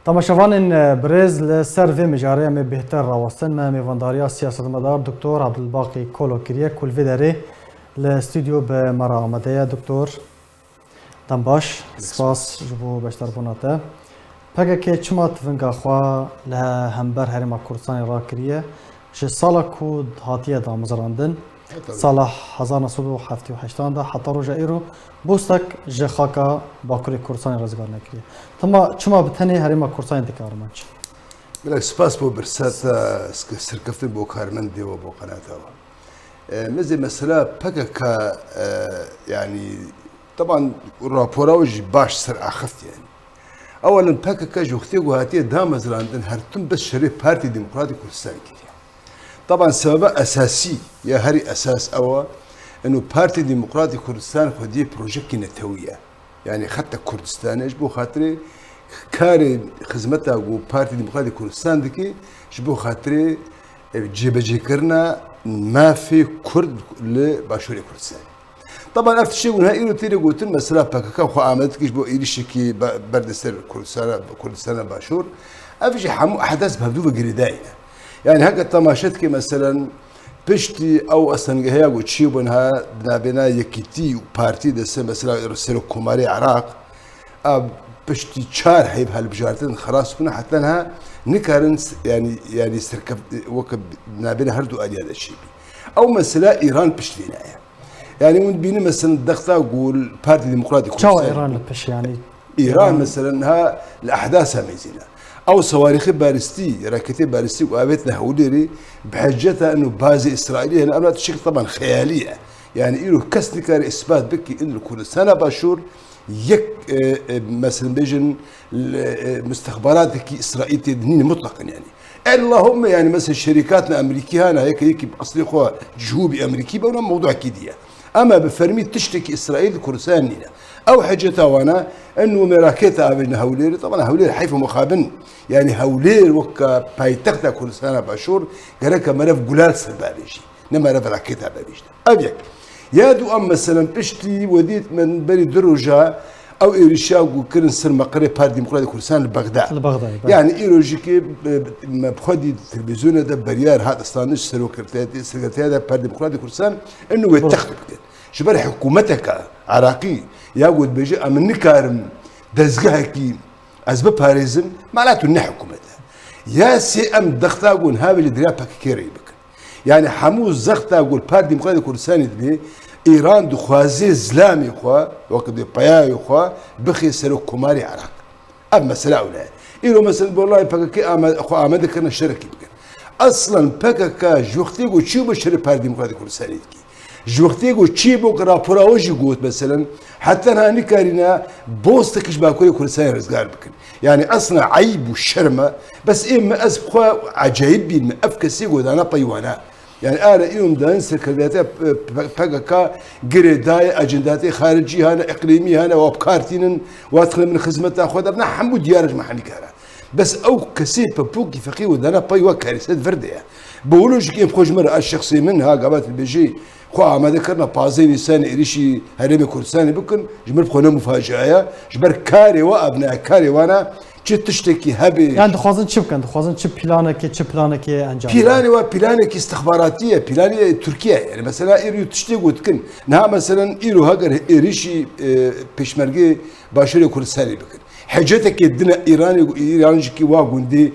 تماشاوان برز لسر و مجاره می بهتر راوستن ما میوانداریا سیاستمدار دکتر عبدالباقی کولوکریه کل ویداره لاستودیو به مرا آمده دکتر دنباش سپاس جبو بشتر بوناته پگه که چما تونگا خواه له همبر هرما کردستان را کریه چه سالا کود هاتیه دا مزراندن سال 1978 دا حتی روژه ایرو بوستک جخاکا باکوری کردستان رزگار نکریه تما چما بتنی هرما کردستان دکار منچ بلک سپاس بو برسات سرکفتن بو کارمندی و بو قناته مثلا پگه که يعني طبعا راپوراوج باش سر اخفت يعني اولا باكا كاج وقتي وهاتي دام زراندن هرتم بس شري بارتي ديمقراطي كردستان كده طبعا سبب اساسي يا هري اساس اوا انه بارتي ديمقراطي كردستان خدي بروجيكت نتويه يعني حتى كردستان ايش بو خاطري كاري خدمتها و بارتي ديمقراطي كردستان دكي شبو خاطري جيبجيكرنا ما في كرد لباشوري كردستان طبعا افتر شيء ونها ايرو تيري قلتن مثلا باكاكا خو عملت كيش بو ايريشي كي بردستر كردستان باشور افجي حمو احداث بهدوفه جريداينا يعني هكا تماشت كي مثلا بشتي او اصلا هي وتشي بنها بنا يكيتي بارتي دس مثلا ارسلوا كوماري عراق بشتي شار هيب هالبجارتين خلاص كنا حتى انها نكارن يعني سركب وكب نابنا هردو الي هذا الشيء او مثلا ايران بشتينا يعني ونبيني مثلا الضغطه اقول بارتي ديمقراطي شو ايران بش يعني ايران مثلا ها الاحداثها ميزينه او صواريخ باليستي راكتي باليستي وقابتنا هوليري بحجتها انه بازي اسرائيليه هنا امرات الشكل طبعا خياليه يعني إله كسنكر اثبات بكي انه كل سنه باشور يك مثلا بيجن مستخبراتك اسرائيل تدنين مطلقا يعني اللهم يعني مثلا شركاتنا الامريكيه هنا هيك اصلي خو جهوبي امريكي بونا موضوع كيديه اما بفرمي تشتكي اسرائيل كردستان او حاجتها وانا انه مراكتها بين هولير طبعا هولير حيف مخابن يعني هولير وكا بايتختا كردستان باشور قالك مرف قلال سبابيجي نما رف راكتها بابيجي ابيك يادو ام مثلا بشتي وديت من بري دروجا او ايريشا وكرن سر مقري بار ديمقراطي كردستان البغداد يعني ايروجيكي بخدي التلفزيون ده بريار هذا استانش سكرتير ده بار ديمقراطي كردستان انه يتخذ شبر حكومتك عراقي ياود بيجي امن نكارم دزغاكي اسباب باريزم معناته ان حكومتها يا سي ام دختا قول هذا اللي دريا باكيري بك يعني حموز زختا قول بار ديمقراطي كردستان دي ايران دخوازي زلامي خوا وقت دي بايا خوا بخي سرو كوماري عراق اب مساله ولا ايرو مثلا والله باكي اخو احمد كان شركي بك اصلا باكا جوختي قول شو بشري بار ديمقراطي كردستان دي جوختي قول شي بو رابوراوجي قوت مثلا حتى انا نكارينا بوستكش باكوري كردستان رزقار بكن يعني اصلا عيب وشرمه بس اما اسبخوا عجيب بين افكسي قول انا بايوانا يعني انا يوم دان سكرتير باكا جريداي اجنداتي خارجي هنا اقليمي هنا وابكارتين وادخل من خدمتها خدرنا حمود ديارج محل كارا بس او كسيب بوكي فقي ودانا بايوا كارثه فرديه بقولوش كيف خوش مره الشخصي منها قبات البيجي خو ما ذكرنا بازين سنه إريشي هرمي كردستاني بكن جمر بخونه مفاجاه جبر كاري وابناء كاري وانا تشتكي هبي يعني دخوازن چه بکن دخوازن چه پلانه که انجام بلاني وبلانك استخباراتيه بلاني تركيا يعني مثلا ايرو تشتكي وتكن نها مثلا ايرو هاجر إريشي بيشمرجي باشوري كردستاني بكن حاجتك الدنا ايرانجي واغوندي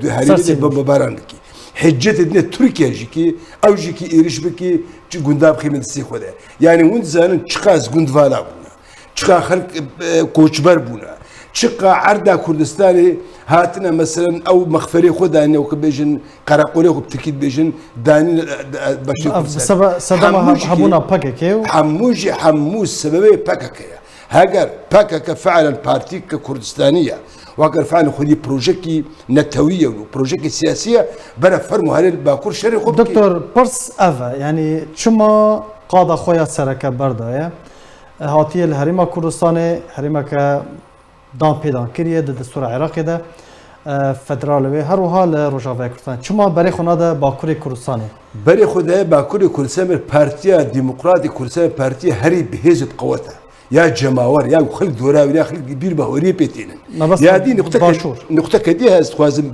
هرمي ببارانكي حجت الدنيا تركيا جيكي او جيكي ايريش بكي جونداب خيمه السيخوده يعني وين زانن تشخاص جوندفالا بونا تشخا خلق كوچبر بونا تشقا عردا كردستاني هاتنا مثلا او مخفري خدا انه كبيجن قراقوري وبتكيد بيجن داني باشي سبب هبونا باكاكيو حموش سببي باكاكيا هاجر باكاكا فعلا بارتي كردستانيه وقال فعلا خدي بروجيكي نتويه وبروجيكي سياسيه بنا فرموا هذا باكور شري خب دكتور برس افا يعني شما قاضى خويا سركه بردا هاتيه الهريمه كردستاني هريمه ك دان بيدان كريه دستور العراقي ده فدرالوي هر وها روجاوا كردستان شما بري خنا ده باكوري كردستاني بري خدا باكوري كردستان بارتيا ديمقراطي كردستان بارتيا هري بهزت قوتها يا جماور يا خلق دوراوي يا خلق بير بهوري بيتين يا دي نقطة كديها استخوازم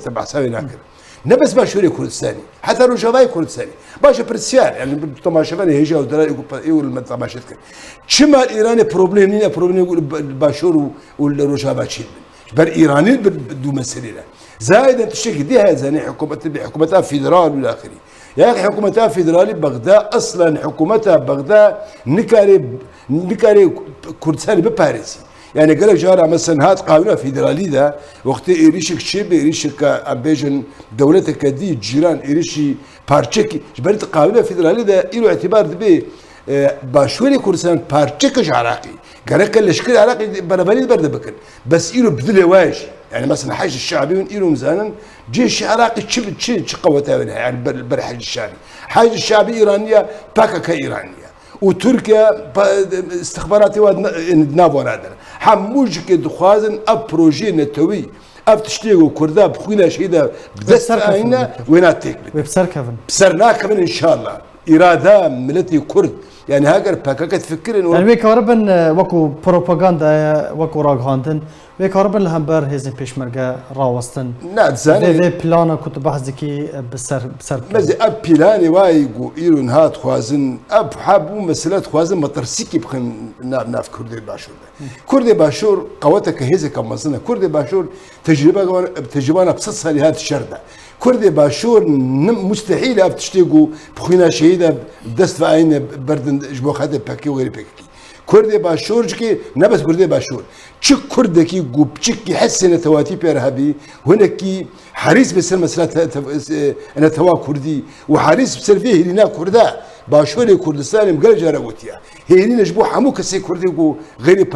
تبع ساوي ناكر نبس باشوري كردستاني حتى روجافاي كردستاني باشا برسيار يعني تماشافاني هيجا ودراي يقول ما تماشات كان شمال ايراني بروبليم نينا بروبليم يقول باشور والروجافا تشيل بر ايراني بدو مسيره زائد تشكي ديها زاني حكومتها فيدرال والى اخره يا اخي حكومتها فيدرالي بغداد اصلا حكومتها بغداد نكاري كردستاني بباريسي يعني قال لك جارة مثلا هات قانون فيدرالي ده وقت إيريشك شيب إيريشك أمبيجن دولتك دي جيران إيريشي بارتشكي جبرت قانون فيدرالي ده إله اعتبار دبي باشوري كردستان بارتشكش عراقي قال لك الشكل عراقي بربري برد بكن بس إله بدل واش يعني مثلا حاج الشعبي إله مزانا جيش عراقي تش قوتها يعني برحج الشعبي حاج الشعبي إيرانية باكا كإيرانية وتركيا استخباراتي نافو نادر حموج كدخوازن اب بروجي نتوي اب تشتيغو كردا بخوينا شيدا بدس عينا وينا تكبت وبسر كفن بسرنا كمان ان شاء الله اراده ملتي كرد يعني هاجر باكا تفكر انه يعني ويك هربن وكو بروباغندا وكو راغاندن ويك هربن لهمبر هزن بيشمرغا راوستن لا زاني في بلانا كنت بحثكي بسر مزي اب بلاني وايغو ايرون هات خوازن اب حابو مسألة خوازن مترسيكي بخن ناف كردي باشور كردي باشور قوتك هزك كمزنا كردي باشور تجربة بسط لي هذا الشردة كردي باشور مستحيل اب تشتيقو بخوينا شهيدة دست فاين بردن جبو خاطر باكي وغير باكي كردي باشور جكي نبس كردي باشور تشك كردكي قوب تشكي حسن تواتي بيرهبي هناكي حريص بسر مسألة أنا توا كردي وحريص بسر فيه لنا كردا باشوري كردستان مقال جاروتيا هي نجبو حمو كسي كردي غير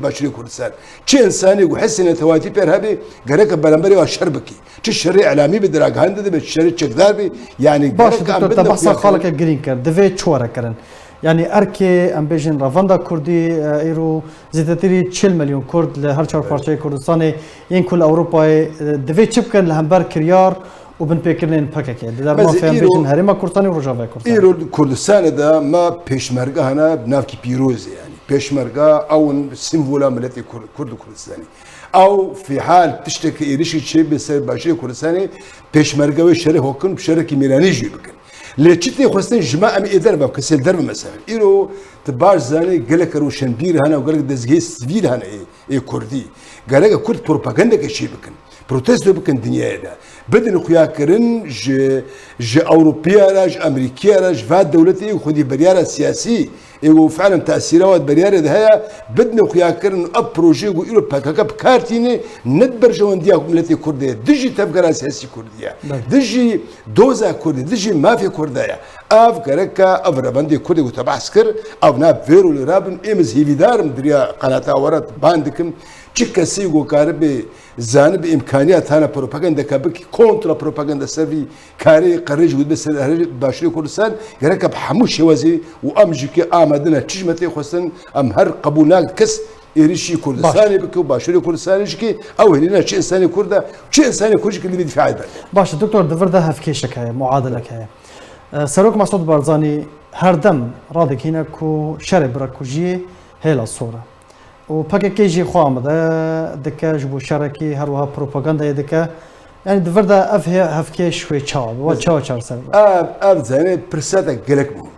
باشوري كردستان تش إنساني وحسن تواتي بيرهبي قالك بلمبري وشربكي تش شري إعلامي بدراج هندد بتشري تشكدار بي يعني باش دكتور تبحث خالك جرين كار دفيت شوارع كرن يعني أركي أمبيجن رافندا كردي إيرو زيتاتيري 40 مليون كرد لهر چهار پارچه كردستاني ين كل أوروبا دفيت چبكن لهمبر كريار وبن بيكرنين بككي ده ما في أمبيجن هريما كردستاني وروجافا كردستاني إيرو كردستان ده ما بيشمرقة هنا بنافكي بيروز يعني بيشمرقة أو سيمبولا ملتي كردستاني أو في حال تشتكي إيريشي شيء بسبب باشي كردستاني بيشمرقة وشري هوكن بشركي ميراني جيبكن ليتشتي خصني جماعة من إدارة كسل درب مثلا إيرو تبار زاني قالك روشن بير هنا وقالك دزجيس سفير هنا إيه كردي قالك كرد بروباغندا كشي بكن بروتست بكن دنيا ده بدن خويا كرن ج أوروبيا راج أمريكيا راج فات دولتي وخدي بريارة سياسي إيو فعلا تأثيرات بريارة ده هي بدن خويا كرن أب بروجي وإيرو باكاكا بكارتيني ندبر جوانديا ملتي كردية دجي تفكر سياسي كردية دجي دوزا كردية دجي مافيا كردية أف كركا أف ربندي كردي وتبع سكر أف ناب فيرو لرابن إمز هيفيدار مدريا قناة ورات باندكم چیکا سیگو کار به زن به امکانیات هانا پروپاگاندا کابکی کنترل پروپاگاندا سوی کاری قريج بود بس باشری کردستان گرک به حموش وزی و امجی که آمدن چشمتی خواستن ام هر قبولناک کس إيريشي كردستاني بكو باشوري كردستاني شكي أو هنا شيء إنساني كردا شيء إنساني كردش اللي بيدفع عيبه. باش دكتور دفر ده هفكيشك هاي معادلة هاي. سروك مسعود بارزاني هردم رادك هنا كو شرب راكوجي هلا الصورة. وباكيجي خوام ده دكا جبو شركي هروها بروباغندا دكا يعني دفر ده هفكيش شوي تشاو وتشاو تشار سر. زين برساتك قلك مهمة.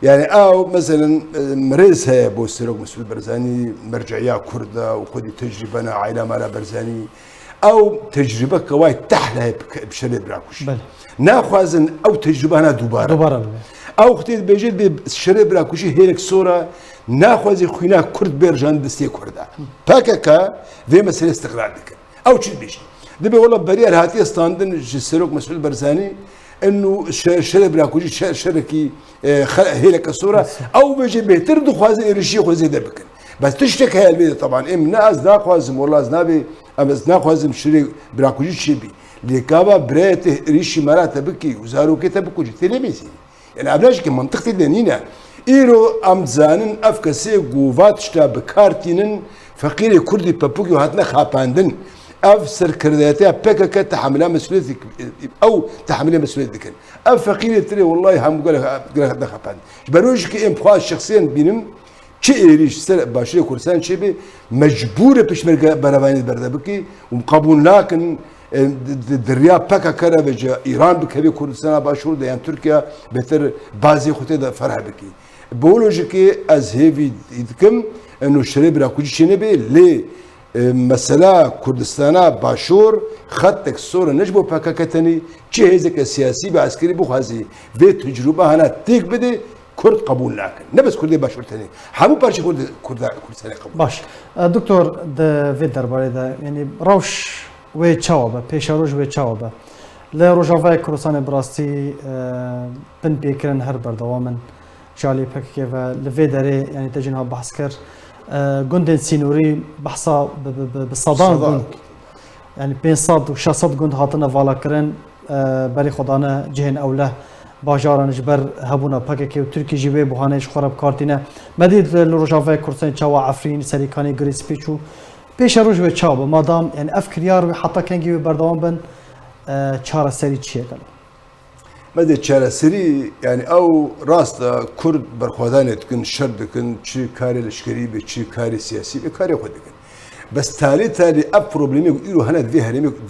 يعني أو مثلا مريز هي بوستروك مسعود برزاني مرجعية كردة وخدي تجربة عائلة مالا برزاني أو تجربة كواي تحلها بشريط براكوش ناخذن أو تجربة أنا دوبارة أو خدي بيجي بشريط براكوشي هيك صورة ناخذ خوينا كرد بيرجان دستي كردا باكاكا في مسألة استقلال دك أو شيء بيجي دبي والله بريال هاتي استاندن جسروك مسعود برزاني انه شرب براكوجي شركي هيلك الصوره او بيجي بيتر دخواز إيريشي خوزي دبكن بس تشتك هاي البيت طبعا ام ناس دا خوازم والله زنابي امز ناخوازم شري براكوجي شبي لكابا بريت إيريشي مرات بكي وزارو كي تبكوجي تلميسي يعني ابلاش كي منطقتي دنينا ايرو امزانن افكسي غوفات شتا بكارتينن فقير كردي بابوكي هاتنا خاباندن أفسر كرداتها بكك تحملها مسؤوليتك أو تحملها مسؤوليتك أفقير تري والله هم قال دخل بروجك إم خاص شخصيا بينم چه ایریش سر باشی کردستان چه به مجبور پیشمرگه برابانی برده بکی و قبول نکن دریا پکا کرده بجا ایران بکوی کردستان باشور دیان ترکیه بهتر بازی خودی دا فرح بکی بولوژی که از هیوی دیدکم انو شری برا کجی چنه به لی مثلا کردستان باشور خطک سور نجبو پکا کتنی چه هزک سیاسی و عسکری بخوازی و تجربه هنه تیک بده کرد قبول نکن نه بس کردی باشور تنی همون پارچه کردستان قبول باش دکتور ده وی درباره ده یعنی روش و چاوبه پیش روش و چاوبه ل روجاوای کردستان براستی بن بیکرن هر بردوامن جالی پکه و لوی داره یعنی تجنها بحث کرد گندن سینوری بحثا بصدان گند يعني بين صاد وشاصد قند هاتنا فالا كرن بري خدانا جهن اوله باجارا نجبر هبونا باكي وتركي جيبي بوهانيش خراب كارتينا مديد لروجافي كورسين تشاوا عفرين سريكاني جريس بيتشو بيش روج و تشاوا مادام يعني افكريار حتى كان جيبي بردوام بن تشارا سري تشي قال مدى تشارا سري يعني او راست كرد برخوادان تكن شرد كن تشي كاري لشكري بتشي كاري سياسي بكاري خود كن بس تالي اب بروبليمي يقولوا هنا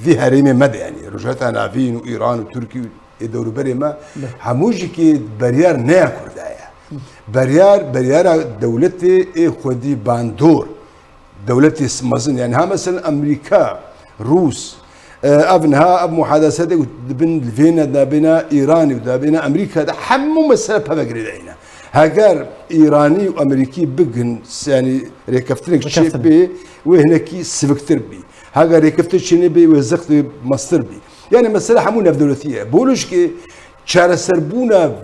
ذي هرمي مدى يعني رجعت انا عارفين وايران وتركي يدوروا بري ما حموجي كي بريار نيا كردايا بريار دولتي اي خودي باندور دولتي مازن يعني ها مثلا امريكا روس ابنها اب محادثات بين فينا دابنا ايراني ودابنا امريكا حمو مساله بغريدينا هاجر ايراني وامريكي بجن يعني ريكفتنك شيء بي وهناكي سبكتر بي هاجر ريكفتر شيء بي وزقت مصدر بي يعني مساله حمونا في دولتيه بقولوش كي شارع سربونا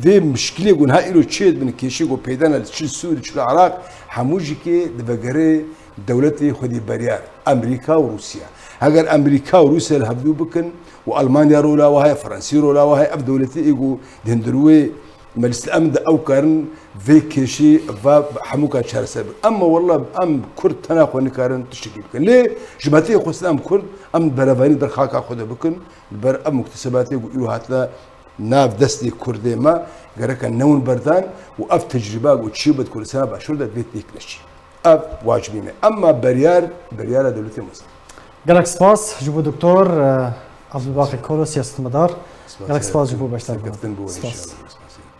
في مشكله يقول هاي له تشيد من كيشيغو بيدانا تشي سوري تشي العراق حموجي كي دبغري دولتي خدي بريار امريكا وروسيا هاجر امريكا وروسيا الهبدو بكن والمانيا رولا وهي فرنسا رولا وهي اف دولتي ايجو دندروي مجلس الامن او كارن في كيشي فا حموكا شهر سابق اما والله ام كرد تناخو نكارن تشتكي بكن ليه جماعتي خص ام كرد ام برافاني در خاكا خذ بكن بر ام مكتسباتي يقولوا هاتلا ناف دستي كردي ما غيرك نون بردان واف تجربه وتشيبت كل سنه باشور ده بيت نشي اف واجبين اما بريار دولتي مصر قالك سباس جبو دكتور عبد الباقي كولو سياسة مدار قالك سباس جبو باشتر